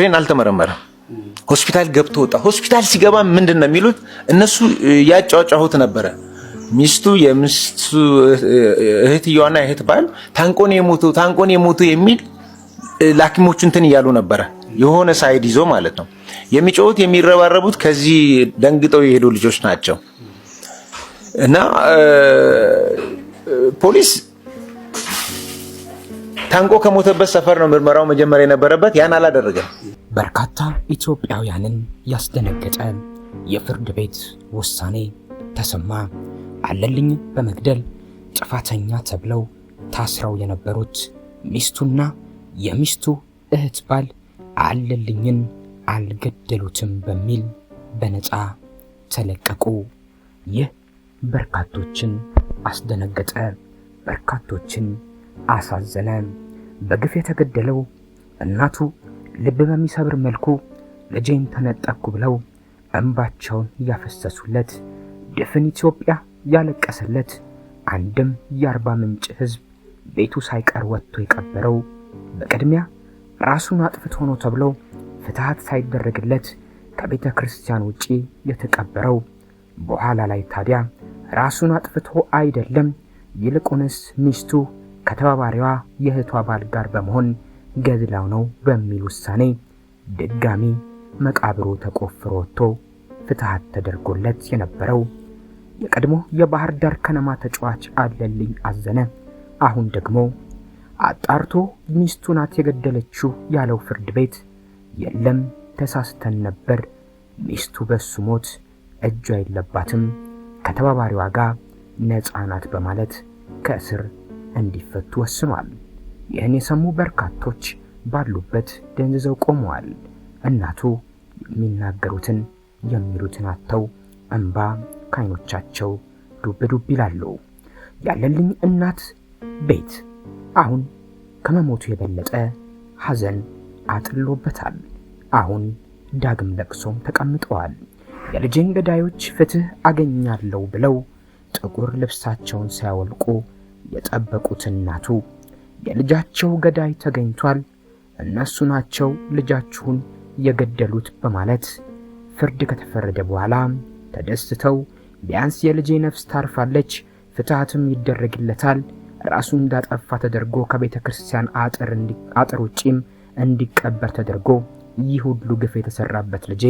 አስክሬን አልተመረመረም። ሆስፒታል ገብቶ ወጣ። ሆስፒታል ሲገባ ምንድነው የሚሉት እነሱ ያጫጫሁት ነበረ። ሚስቱ የሚስቱ እህትየዋና እህት ባል ታንቆን የሞቱ የሚል ላኪሞቹ እንትን እያሉ ነበረ። የሆነ ሳይድ ይዞ ማለት ነው የሚጮሁት የሚረባረቡት ከዚህ ደንግጠው የሄዱ ልጆች ናቸው። እና ፖሊስ ታንቆ ከሞተበት ሰፈር ነው ምርመራው መጀመሪያ የነበረበት። ያን አላደረገም። በርካታ ኢትዮጵያውያንን ያስደነገጠ የፍርድ ቤት ውሳኔ ተሰማ። አለልኝ በመግደል ጥፋተኛ ተብለው ታስረው የነበሩት ሚስቱና የሚስቱ እህት ባል አለልኝን አልገደሉትም በሚል በነፃ ተለቀቁ። ይህ በርካቶችን አስደነገጠ፣ በርካቶችን አሳዘነ። በግፍ የተገደለው እናቱ ልብ በሚሰብር መልኩ ልጄን ተነጠቅኩ ብለው እንባቸውን ያፈሰሱለት፣ ድፍን ኢትዮጵያ ያለቀሰለት፣ አንድም የአርባ ምንጭ ሕዝብ ቤቱ ሳይቀር ወጥቶ የቀበረው፣ በቅድሚያ ራሱን አጥፍቶ ነው ተብሎ ፍትሐት ሳይደረግለት ከቤተ ክርስቲያን ውጪ የተቀበረው፣ በኋላ ላይ ታዲያ ራሱን አጥፍቶ አይደለም ይልቁንስ ሚስቱ ከተባባሪዋ የእህቷ ባል ጋር በመሆን ገድላው ነው በሚል ውሳኔ ድጋሚ መቃብሩ ተቆፍሮ ወጥቶ ፍትሐት ተደርጎለት የነበረው የቀድሞ የባህር ዳር ከነማ ተጫዋች አለልኝ አዘነ አሁን ደግሞ አጣርቶ ሚስቱ ናት የገደለችው ያለው ፍርድ ቤት የለም ተሳስተን ነበር፣ ሚስቱ በሱ ሞት እጇ የለባትም፣ ከተባባሪዋ ጋር ነፃ ናት በማለት ከእስር እንዲፈቱ ወስኗል። ይህን የሰሙ በርካቶች ባሉበት ደንዝዘው ቆመዋል። እናቱ የሚናገሩትን የሚሉትን አጥተው እንባ ከዓይኖቻቸው ዱብ ዱብ ይላሉ። ያለልኝ እናት ቤት አሁን ከመሞቱ የበለጠ ሐዘን አጥሎበታል። አሁን ዳግም ለቅሶም ተቀምጠዋል። የልጅን ገዳዮች ፍትህ አገኛለሁ ብለው ጥቁር ልብሳቸውን ሳያወልቁ የጠበቁት እናቱ የልጃቸው ገዳይ ተገኝቷል፣ እነሱ ናቸው ልጃችሁን የገደሉት በማለት ፍርድ ከተፈረደ በኋላ ተደስተው ቢያንስ የልጄ ነፍስ ታርፋለች፣ ፍትሃትም ይደረግለታል፣ ራሱን እንዳጠፋ ተደርጎ ከቤተ ክርስቲያን አጥር ውጪም እንዲቀበር ተደርጎ ይህ ሁሉ ግፍ የተሰራበት ልጄ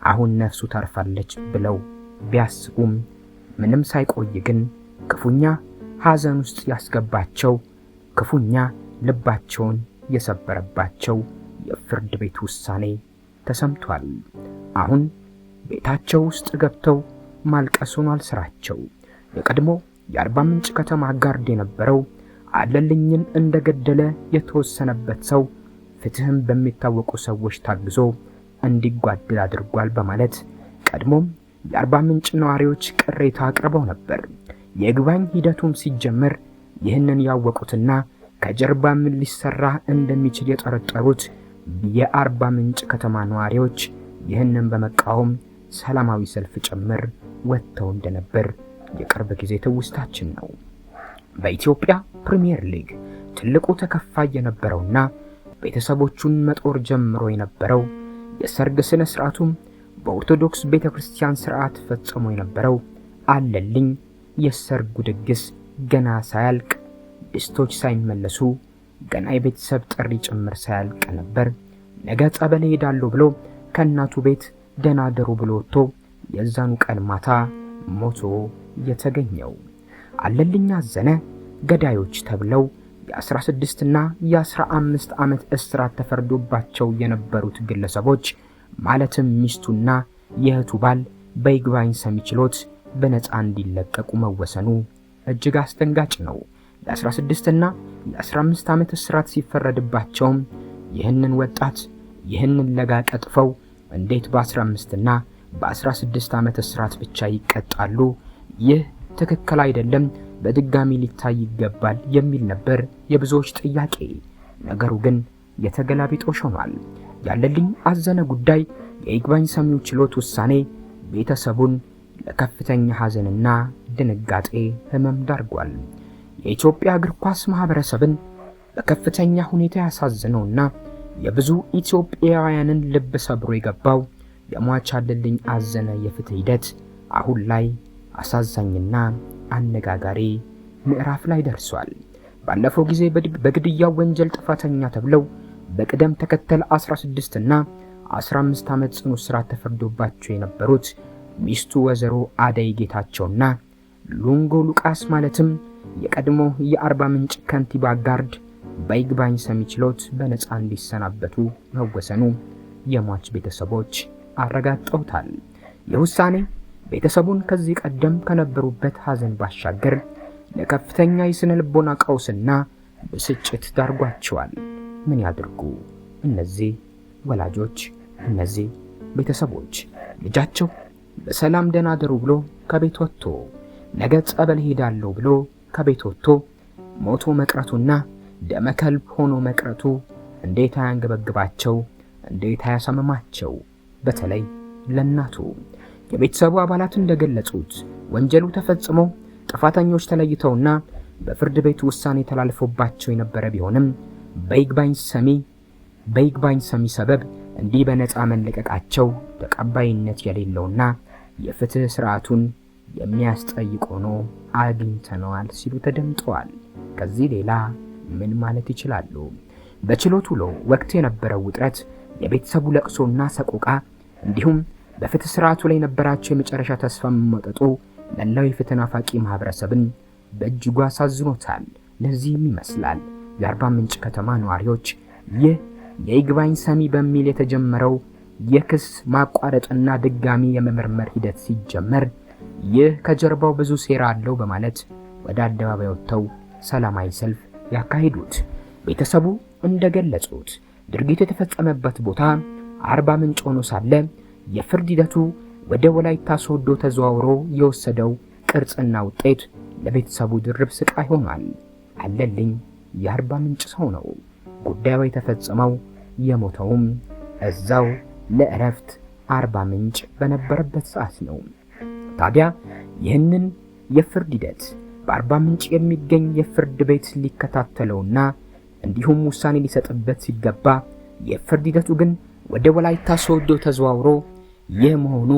አሁን ነፍሱ ታርፋለች ብለው ቢያስቡም ምንም ሳይቆይ ግን ክፉኛ ሐዘን ውስጥ ያስገባቸው ክፉኛ ልባቸውን የሰበረባቸው የፍርድ ቤት ውሳኔ ተሰምቷል። አሁን ቤታቸው ውስጥ ገብተው ማልቀሱን አልስራቸው። የቀድሞ የአርባ ምንጭ ከተማ ጋርድ የነበረው አለልኝን እንደገደለ የተወሰነበት ሰው ፍትህም በሚታወቁ ሰዎች ታግዞ እንዲጓደል አድርጓል በማለት ቀድሞም የአርባ ምንጭ ነዋሪዎች ቅሬታ አቅርበው ነበር። የይግባኝ ሂደቱም ሲጀመር ይህንን ያወቁትና ከጀርባ ምን ሊሰራ እንደሚችል የጠረጠሩት የአርባ ምንጭ ከተማ ነዋሪዎች ይህንን በመቃወም ሰላማዊ ሰልፍ ጭምር ወጥተው እንደነበር የቅርብ ጊዜ ትውስታችን ነው። በኢትዮጵያ ፕሪሚየር ሊግ ትልቁ ተከፋይ የነበረውና ቤተሰቦቹን መጦር ጀምሮ የነበረው የሰርግ ስነ ስርዓቱም በኦርቶዶክስ ቤተክርስቲያን ስርዓት ፈጽሞ የነበረው አለልኝ የሰርጉ ድግስ ገና ሳያልቅ ድስቶች ሳይመለሱ ገና የቤተሰብ ጥሪ ጭምር ሳያልቅ ነበር ነገ ጸበል ሄዳለሁ ብሎ ከእናቱ ቤት ደናደሩ ብሎ ወጥቶ የዛኑ ቀን ማታ ሞቶ የተገኘው። አለልኝ አዘነ ገዳዮች ተብለው የ16 እና የ15 ዓመት እስራት ተፈርዶባቸው የነበሩት ግለሰቦች ማለትም ሚስቱና የእህቱ ባል በይግባኝ ሰሚ ችሎት በነፃ እንዲለቀቁ መወሰኑ እጅግ አስደንጋጭ ነው። የ16 እና የ15 ዓመት እስራት ሲፈረድባቸውም ይህንን ወጣት ይህንን ለጋ ቀጥፈው እንዴት በ15 እና በ16 ዓመት እስራት ብቻ ይቀጣሉ? ይህ ትክክል አይደለም፣ በድጋሚ ሊታይ ይገባል የሚል ነበር የብዙዎች ጥያቄ። ነገሩ ግን የተገላቢጦሽ ሆኗል። ያለልኝ አዘነ ጉዳይ የይግባኝ ሰሚው ችሎት ውሳኔ ቤተሰቡን ለከፍተኛ ሐዘንና ድንጋጤ ህመም ዳርጓል። የኢትዮጵያ እግር ኳስ ማህበረሰብን በከፍተኛ ሁኔታ ያሳዘነውና የብዙ ኢትዮጵያውያንን ልብ ሰብሮ የገባው የሟች አለልኝ አዘነ የፍትህ ሂደት አሁን ላይ አሳዛኝና አነጋጋሪ ምዕራፍ ላይ ደርሷል። ባለፈው ጊዜ በግድያው ወንጀል ጥፋተኛ ተብለው በቅደም ተከተል 16 እና 15 ዓመት ጽኑ እስራት ተፈርዶባቸው የነበሩት ሚስቱ ወይዘሮ አደይ ጌታቸውና ሉንጎ ሉቃስ ማለትም የቀድሞ የአርባ ምንጭ ከንቲባ ጋርድ በይግባኝ ሰሚ ችሎት በነፃ እንዲሰናበቱ መወሰኑ የሟች ቤተሰቦች አረጋግጠውታል። የውሳኔ ቤተሰቡን ከዚህ ቀደም ከነበሩበት ሐዘን ባሻገር ለከፍተኛ የስነ ልቦና ቀውስና ብስጭት ዳርጓቸዋል። ምን ያድርጉ እነዚህ ወላጆች፣ እነዚህ ቤተሰቦች? ልጃቸው በሰላም ደህና ደሩ ብሎ ከቤት ወጥቶ ነገ ጸበል ሄዳለሁ ብሎ ከቤት ወጥቶ ሞቶ መቅረቱና ደመከልብ ሆኖ መቅረቱ እንዴት አያንገበግባቸው፣ እንዴት አያሳመማቸው? በተለይ ለእናቱ። የቤተሰቡ አባላት እንደገለጹት ወንጀሉ ተፈጽሞ ጥፋተኞች ተለይተውና በፍርድ ቤት ውሳኔ ተላልፎባቸው የነበረ ቢሆንም በይግባኝ ሰሚ ሰበብ እንዲህ በነፃ መለቀቃቸው ተቀባይነት የሌለውና የፍትህ ስርዓቱን የሚያስጠይቅ ሆኖ አግኝተነዋል ሲሉ ተደምጠዋል። ከዚህ ሌላ ምን ማለት ይችላሉ? በችሎት ውሎ ወቅት የነበረው ውጥረት፣ የቤተሰቡ ለቅሶና ሰቆቃ እንዲሁም በፍትህ ስርዓቱ ላይ የነበራቸው የመጨረሻ ተስፋ መሞጠጡ መላው የፍትህ ናፋቂ ማህበረሰብን በእጅጉ አሳዝኖታል። ለዚህም ይመስላል የአርባ ምንጭ ከተማ ነዋሪዎች ይህ የይግባኝ ሰሚ በሚል የተጀመረው የክስ ማቋረጥና ድጋሚ የመመርመር ሂደት ሲጀመር ይህ ከጀርባው ብዙ ሴራ አለው በማለት ወደ አደባባይ ወጥተው ሰላማዊ ሰልፍ ያካሂዱት። ቤተሰቡ እንደገለጹት ድርጊቱ የተፈጸመበት ቦታ አርባ ምንጭ ሆኖ ሳለ የፍርድ ሂደቱ ወደ ወላይታ ሶዶ ተዘዋውሮ የወሰደው ቅርጽና ውጤት ለቤተሰቡ ድርብ ስቃይ ሆኗል። አለልኝ የአርባ ምንጭ ሰው ነው። ጉዳዩ የተፈጸመው የሞተውም እዛው ለእረፍት አርባ ምንጭ በነበረበት ሰዓት ነው። ታዲያ ይህንን የፍርድ ሂደት በአርባ ምንጭ የሚገኝ የፍርድ ቤት ሊከታተለውና እንዲሁም ውሳኔ ሊሰጥበት ሲገባ የፍርድ ሂደቱ ግን ወደ ወላይታ ሶዶ ተዘዋውሮ ይህ መሆኑ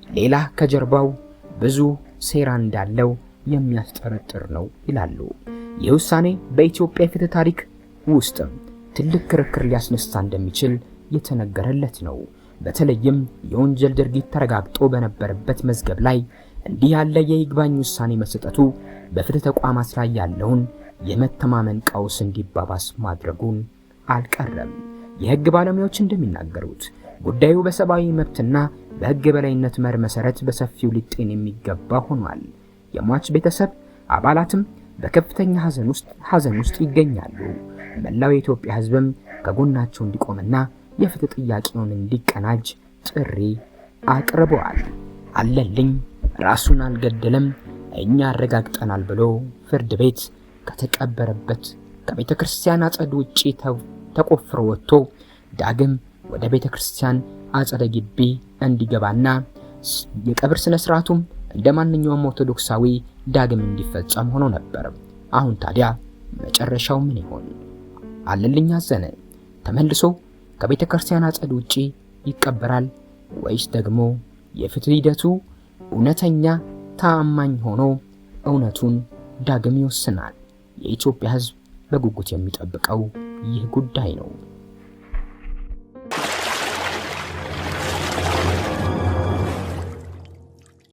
ሌላ ከጀርባው ብዙ ሴራ እንዳለው የሚያስጠረጥር ነው ይላሉ። ይህ ውሳኔ በኢትዮጵያ የፍትህ ታሪክ ውስጥ ትልቅ ክርክር ሊያስነሳ እንደሚችል የተነገረለት ነው። በተለይም የወንጀል ድርጊት ተረጋግጦ በነበረበት መዝገብ ላይ እንዲህ ያለ የይግባኝ ውሳኔ መሰጠቱ በፍትህ ተቋማት ላይ ያለውን የመተማመን ቀውስ እንዲባባስ ማድረጉን አልቀረም። የህግ ባለሙያዎች እንደሚናገሩት ጉዳዩ በሰብአዊ መብትና በህግ የበላይነት መርህ መሰረት በሰፊው ሊጤን የሚገባ ሆኗል። የሟች ቤተሰብ አባላትም በከፍተኛ ሐዘን ውስጥ ይገኛሉ። መላው የኢትዮጵያ ህዝብም ከጎናቸው እንዲቆምና የፍትህ ጥያቄውን እንዲቀናጅ ጥሪ አቅርበዋል። አለልኝ ራሱን አልገደለም፣ እኛ አረጋግጠናል ብሎ ፍርድ ቤት ከተቀበረበት ከቤተ ክርስቲያን አጸድ ውጪ ተቆፍሮ ወጥቶ ዳግም ወደ ቤተ ክርስቲያን አጸደ ግቢ እንዲገባና የቀብር ስነ ስርዓቱም እንደማንኛውም ኦርቶዶክሳዊ ዳግም እንዲፈጸም ሆኖ ነበር። አሁን ታዲያ መጨረሻው ምን ይሆን? አለልኝ አዘነ ተመልሶ ከቤተ ክርስቲያን አጸድ ውጪ ይቀበራል ወይስ ደግሞ የፍትህ ሂደቱ እውነተኛ ተአማኝ ሆኖ እውነቱን ዳግም ይወስናል? የኢትዮጵያ ህዝብ በጉጉት የሚጠብቀው ይህ ጉዳይ ነው።